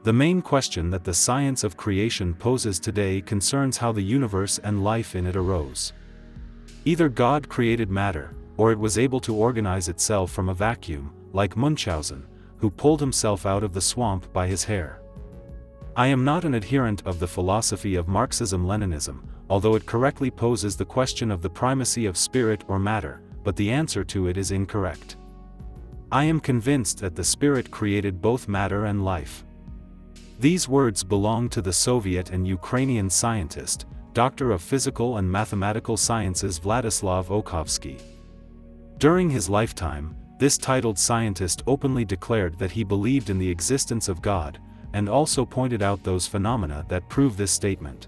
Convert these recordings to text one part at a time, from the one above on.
The main question that the science of creation poses today concerns how the universe and life in it arose. Either God created matter, or it was able to organize itself from a vacuum, like Munchausen, who pulled himself out of the swamp by his hair. I am not an adherent of the philosophy of Marxism-Leninism, although it correctly poses the question of the primacy of spirit or matter, but the answer to it is incorrect. I am convinced that the spirit created both matter and life. These words belong to the Soviet and Ukrainian scientist, Doctor of Physical and Mathematical Sciences Vladislav Olkhovsky. During his lifetime, this titled scientist openly declared that he believed in the existence of God, and also pointed out those phenomena that prove this statement.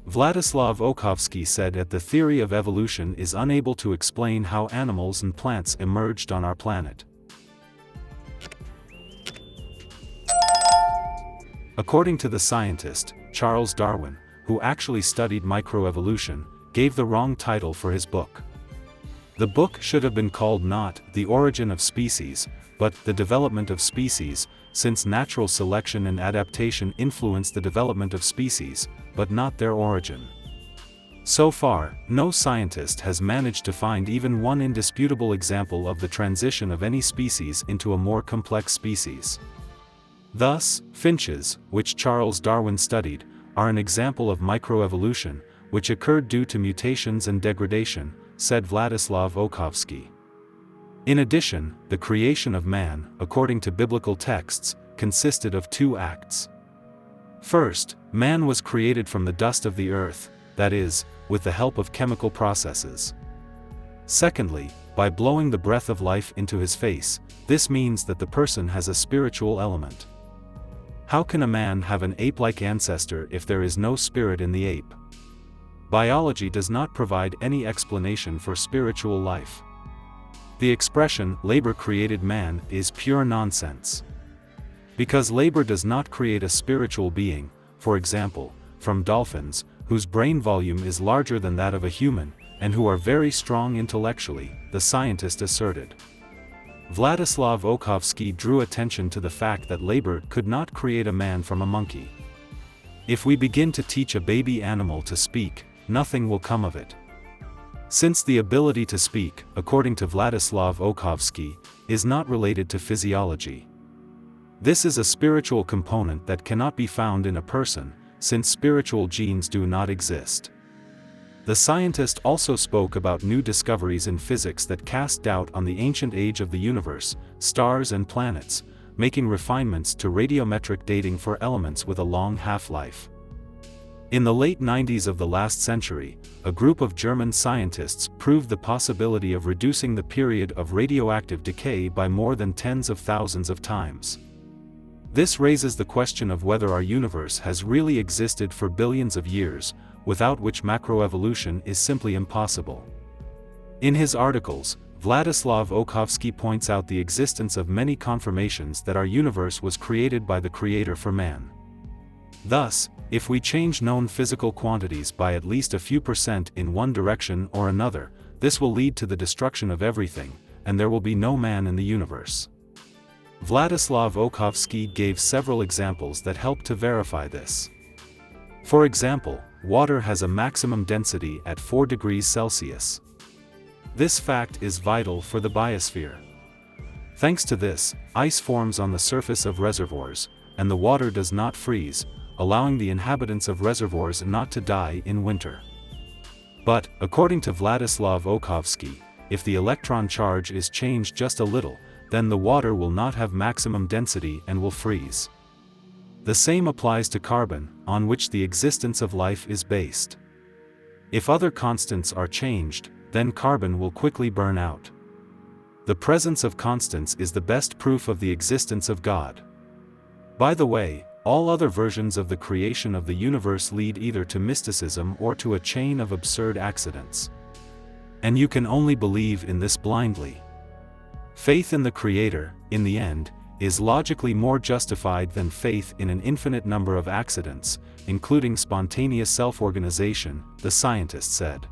Vladislav Olkhovsky said that the theory of evolution is unable to explain how animals and plants emerged on our planet. According to the scientist, Charles Darwin, who actually studied microevolution, gave the wrong title for his book. The book should have been called not The Origin of Species, but The Development of Species, since natural selection and adaptation influence the development of species, but not their origin. So far, no scientist has managed to find even one indisputable example of the transition of any species into a more complex species. Thus, finches, which Charles Darwin studied, are an example of microevolution, which occurred due to mutations and degradation, said Vladislav Olkhovsky. In addition, the creation of man, according to biblical texts, consisted of two acts. First, man was created from the dust of the earth, that is, with the help of chemical processes. Secondly, by blowing the breath of life into his face, this means that the person has a spiritual element. How can a man have an ape-like ancestor if there is no spirit in the ape? Biology does not provide any explanation for spiritual life. The expression, labor created man, is pure nonsense. Because labor does not create a spiritual being, for example, from dolphins, whose brain volume is larger than that of a human, and who are very strong intellectually, the scientist asserted. Vladislav Olkhovsky drew attention to the fact that labor could not create a man from a monkey. If we begin to teach a baby animal to speak, nothing will come of it. Since the ability to speak, according to Vladislav Olkhovsky, is not related to physiology. This is a spiritual component that cannot be found in a person, since spiritual genes do not exist. The scientist also spoke about new discoveries in physics that cast doubt on the ancient age of the universe, stars and planets, making refinements to radiometric dating for elements with a long half-life. In the late 90s of the last century, a group of German scientists proved the possibility of reducing the period of radioactive decay by more than tens of thousands of times. This raises the question of whether our universe has really existed for billions of years, without which macroevolution is simply impossible. In his articles, Vladislav Olkhovsky points out the existence of many confirmations that our universe was created by the Creator for man. Thus, if we change known physical quantities by at least a few percent in one direction or another, this will lead to the destruction of everything, and there will be no man in the universe. Vladislav Olkhovsky gave several examples that help to verify this. For example, water has a maximum density at 4 degrees Celsius. This fact is vital for the biosphere. Thanks to this, ice forms on the surface of reservoirs, and the water does not freeze, allowing the inhabitants of reservoirs not to die in winter. But, according to Vladislav Olkhovsky, if the electron charge is changed just a little, then the water will not have maximum density and will freeze. The same applies to carbon, on which the existence of life is based. If other constants are changed, then carbon will quickly burn out. The presence of constants is the best proof of the existence of God. By the way, all other versions of the creation of the universe lead either to mysticism or to a chain of absurd accidents. And you can only believe in this blindly. Faith in the Creator, in the end, is logically more justified than faith in an infinite number of accidents, including spontaneous self-organization, the scientist said.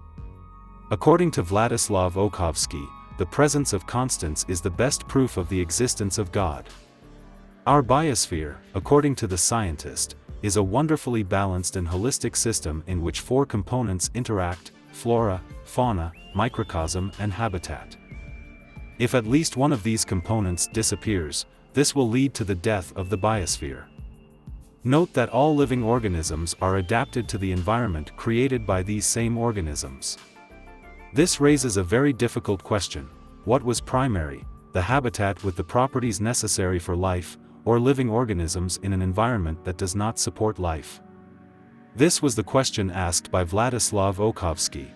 According to Vladislav Olkhovsky, the presence of constants is the best proof of the existence of God. Our biosphere, according to the scientist, is a wonderfully balanced and holistic system in which four components interact: flora, fauna, microcosm, and habitat. If at least one of these components disappears, this will lead to the death of the biosphere. Note that all living organisms are adapted to the environment created by these same organisms. This raises a very difficult question: what was primary, the habitat with the properties necessary for life, or living organisms in an environment that does not support life? This was the question asked by Vladislav Olkhovsky.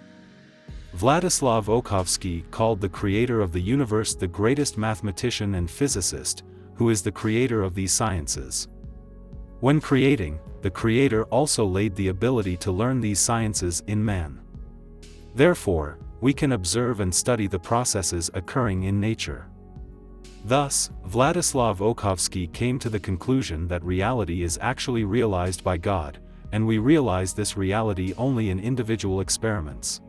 Vladislav Olkhovsky called the creator of the universe the greatest mathematician and physicist, who is the creator of these sciences. When creating, the creator also laid the ability to learn these sciences in man. Therefore, we can observe and study the processes occurring in nature. Thus, Vladislav Olkhovsky came to the conclusion that reality is actually realized by God, and we realize this reality only in individual experiments.